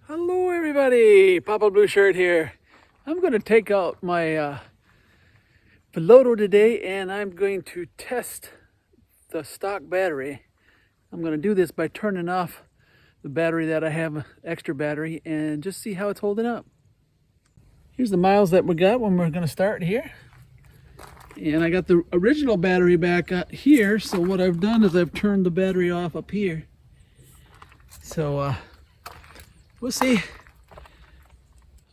Hello everybody, Papa Blue Shirt here. I'm going to take out my Philodo today and I'm going to test the stock battery. I'm going to do this by turning off the battery that I have, extra battery, and just see how it's holding up. Here's the miles that we got when we're going to start here. And I got the original battery back here, so what I've done is I've turned the battery off up here. So we'll see.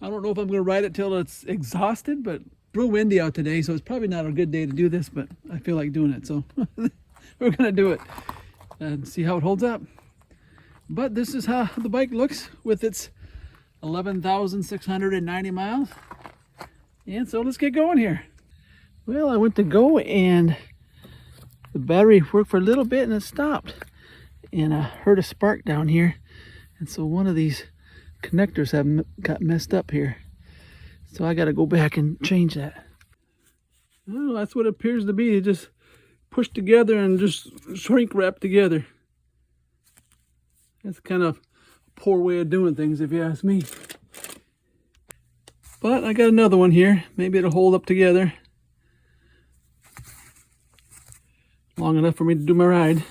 I don't know if I'm going to ride it till it's exhausted, but real windy out today, so it's probably not a good day to do this, but I feel like doing it, so we're going to do it and see how it holds up. But this is how the bike looks with its 11,690 miles. And so let's get going here. Well, I went to go and the battery worked for a little bit and it stopped. And I heard a spark down here. And so one of these connectors got messed up here. So I got to go back and change that. Oh, that's what it appears to be. It just pushed together and just shrink wrapped together. That's kind of a poor way of doing things if you ask me. But I got another one here. Maybe it'll hold up together long enough for me to do my ride.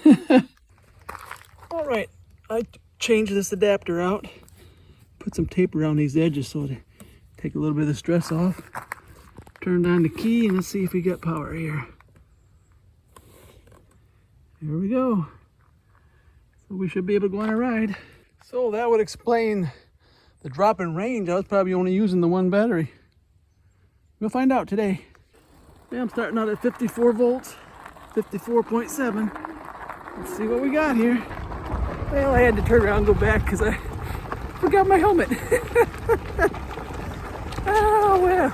All right, I changed this adapter out. Put some tape around these edges so to take a little bit of the stress off. Turned on the key and let's see if we got power here. Here we go. So we should be able to go on a ride. So that would explain the drop in range. I was probably only using the one battery. We'll find out today. Yeah, I'm starting out at 54 volts, 54.7. Let's see what we got here. Well, I had to turn around and go back because I forgot my helmet. Oh, well.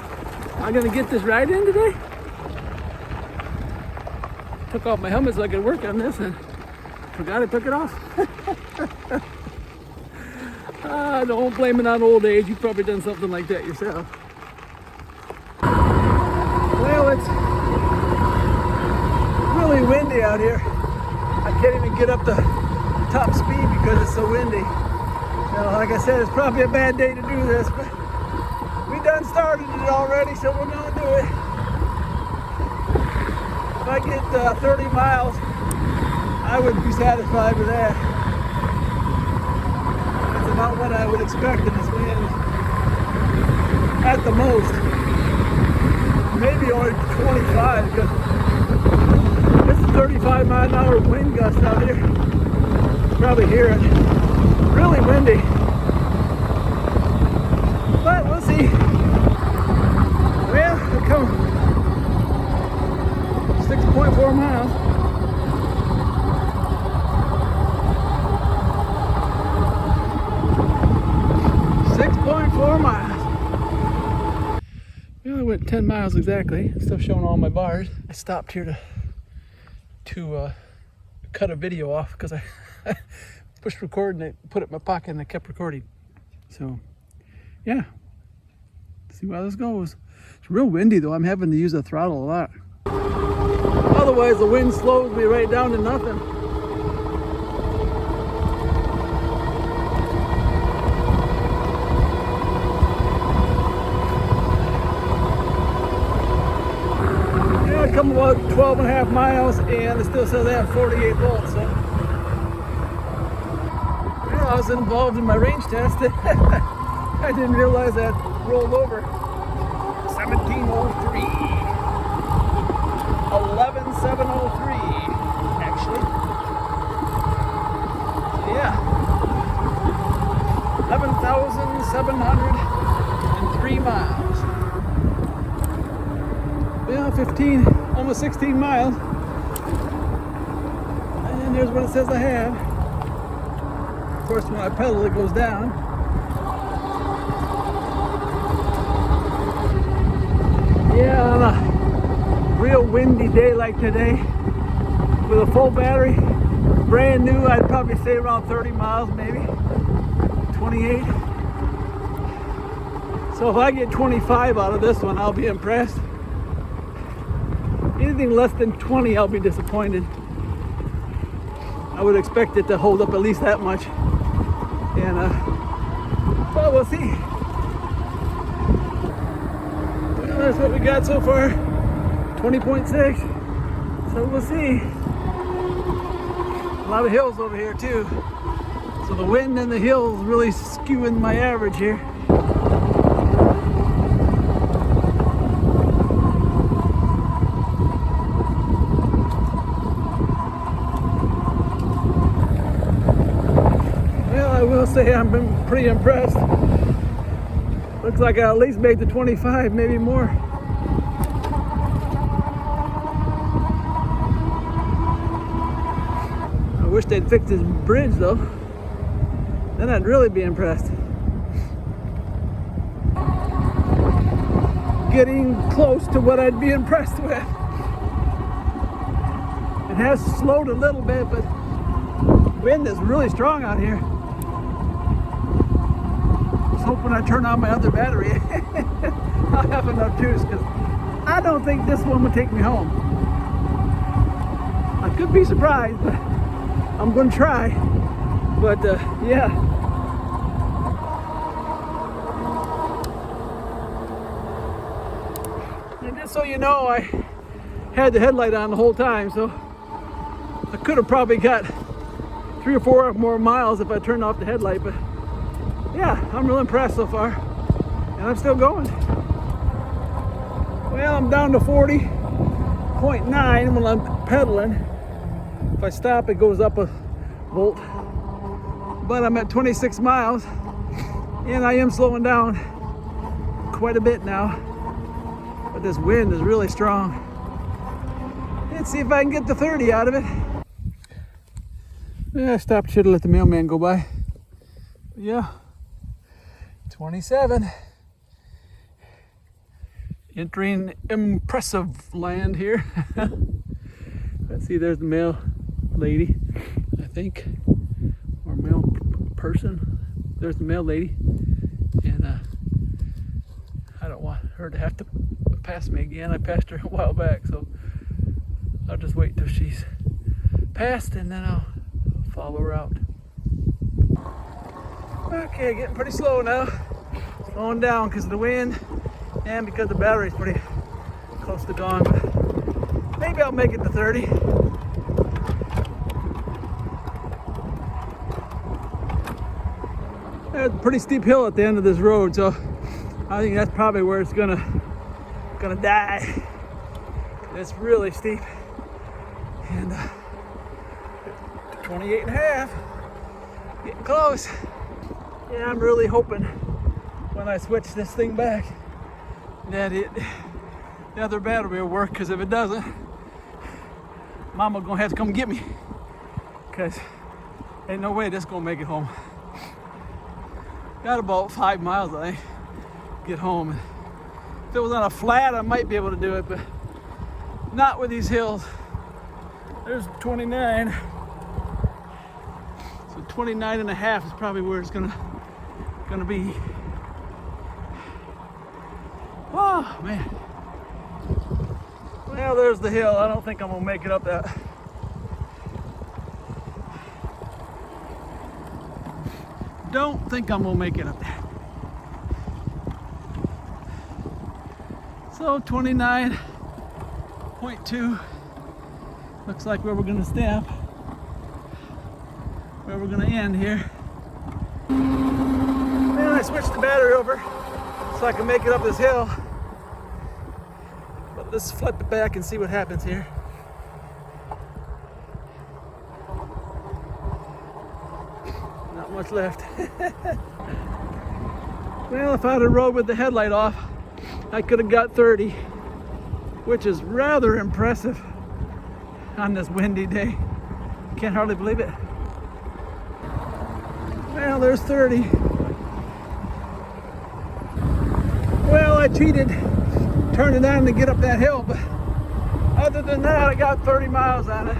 Am I going to get this ride in today? Took off my helmet so I could work on this and forgot I took it off. Don't blame it on old age. You've probably done something like that yourself. Well, it's really windy out here. I can't even get up the top speed because it's so windy. Like I said, it's probably a bad day to do this, but we done started it already, so we're gonna do it. If I get 30 miles, I would be satisfied with that. That's about what I would expect in this wind. At the most. Maybe only 25, because it's a 35-mile-an-hour wind gust out here. Probably hear it. Really windy. But we'll see. Well, we come 6.4 miles. Well, I went 10 miles exactly. Still showing all my bars. I stopped here to cut a video off because I pushed record and I put it in my pocket and I kept recording. So, yeah. See how this goes. It's real windy though. I'm having to use the throttle a lot. Otherwise, the wind slows me right down to nothing. Yeah, I come about 12 and a half miles and it still says I have 48 volts. So. I was involved in my range test. I didn't realize that rolled over. 1703. 11703, actually. Yeah. 11,703 miles. Yeah, 15, almost 16 miles. And there's what it says I have. Of course, when I pedal, it goes down. Yeah, on a real windy day like today, with a full battery, brand new, I'd probably say around 30 miles, maybe 28. So if I get 25 out of this one, I'll be impressed. Anything less than 20, I'll be disappointed. I would expect it to hold up at least that much. And But we'll see. Well, that's what we got so far. 20.6. So we'll see. A lot of hills over here too. So the wind and the hills really skewing my average here. Well, I will say I've been pretty impressed. Looks like I at least made the 25, maybe more. I wish they'd fix this bridge though. Then I'd really be impressed. Getting close to what I'd be impressed with. It has slowed a little bit, but the wind is really strong out here. I was hoping I'd turn on my other battery. I'll have enough juice because I don't think this one would take me home. I could be surprised, but I'm going to try. But yeah. And just so you know, I had the headlight on the whole time, so I could have probably got 3 or 4 more miles if I turned off the headlight. But yeah, I'm real impressed so far, and I'm still going. Well, I'm down to 40.9 when I'm pedaling. If I stop, it goes up a volt. But I'm at 26 miles, and I am slowing down quite a bit now. But this wind is really strong. Let's see if I can get the 30 out of it. Yeah, I stopped, should have let the mailman go by. Yeah, 27. Entering impressive land here. Let's see, there's the mail lady, I think, or mail person. There's the mail lady, and I don't want her to have to pass me again. I passed her a while back, so I'll just wait till she's passed and then I'll follow her out. Okay, getting pretty slow now. Slowing down because of the wind and because the battery's pretty close to gone. But maybe I'll make it to 30. There's a pretty steep hill at the end of this road, so I think that's probably where it's gonna die. It's really steep. And 28 and a half, getting close. Yeah, I'm really hoping when I switch this thing back that the other battery will work, because if it doesn't, Mama gonna have to come get me, because ain't no way this gonna make it home. Got about 5 miles, I think, get home. If it was on a flat, I might be able to do it, but not with these hills. There's 29. So 29 and a half is probably where it's gonna be. Oh man. Well, there's the hill. I don't think I'm gonna make it up that. Don't think I'm gonna make it up there. So 29.2 looks like where we're gonna stop, where we're gonna end here. Then I switched the battery over so I can make it up this hill. But let's flip it back and see what happens here. Not much left. Well, if I'd have rode with the headlight off, I could have got 30, which is rather impressive on this windy day. Can't hardly believe it. Well, there's 30. Well, I cheated, turned it on to get up that hill, but other than that, I got 30 miles on it.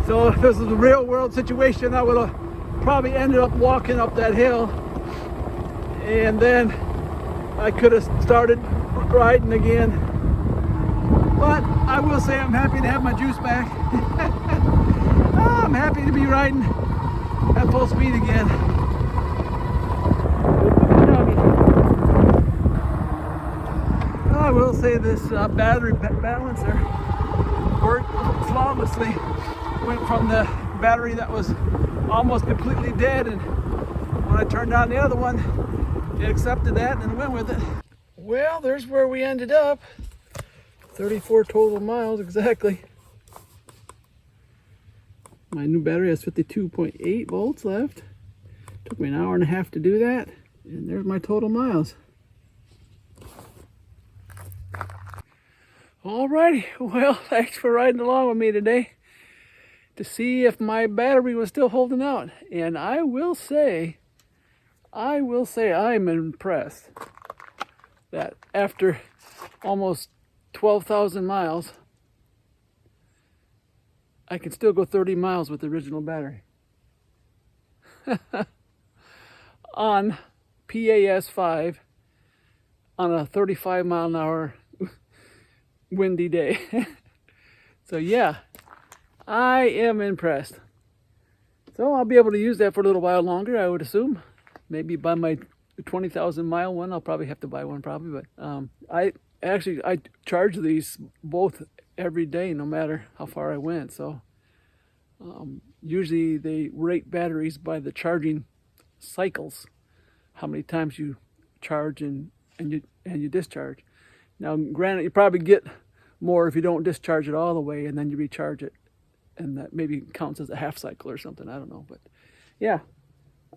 So if this was a real world situation, I would have probably ended up walking up that hill, and then I could have started riding again. But I will say I'm happy to have my juice back. I'm happy to be riding at full speed again. I will say this battery balancer worked flawlessly. Went from the battery that was almost completely dead, and when I turned on the other one, it accepted that and went with it. Well, there's where we ended up. 34 total miles exactly. My new battery has 52.8 volts left. Took me an hour and a half to do that, and there's my total miles. Alrighty, well, thanks for riding along with me today to see if my battery was still holding out. And I will say I'm impressed that after almost 12,000 miles, I can still go 30 miles with the original battery. On PAS 5 on a 35 mile an hour windy day. So yeah, I am impressed. So I'll be able to use that for a little while longer, I would assume. Maybe by my 20,000 mile one, I'll probably have to buy one probably, but I charge these both every day, no matter how far I went. So usually they rate batteries by the charging cycles, how many times you charge and you discharge. Now, granted, you probably get more if you don't discharge it all the way and then you recharge it, and that maybe counts as a half cycle or something. I don't know, but yeah,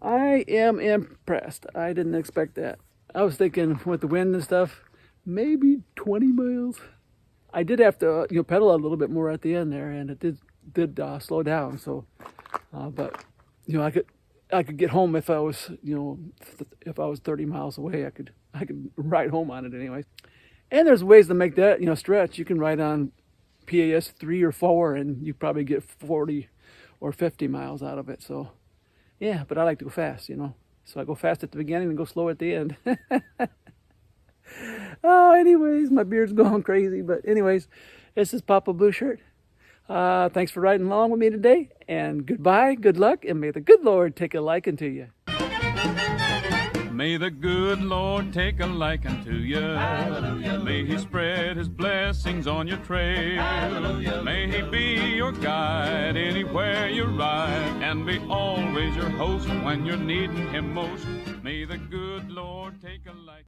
I am impressed. I didn't expect that. I was thinking with the wind and stuff, maybe 20 miles. I did have to, pedal a little bit more at the end there, and it did slow down. So, but I could get home if I was, if I was 30 miles away. I could ride home on it anyways. And there's ways to make that, stretch. You can ride on PAS 3 or 4, and you probably get 40 or 50 miles out of it. So, yeah, but I like to go fast, So I go fast at the beginning and go slow at the end. Oh, anyways, my beard's going crazy. But anyways, this is Papa Blue Shirt. Thanks for riding along with me today. And goodbye, good luck, and may the good Lord take a liking to you. May the good Lord take a liking to you. Hallelujah. May He spread His blessings on your trail. Hallelujah. May He be your guide anywhere you ride, and be always your host when you're needing Him most. May the good Lord take a liking.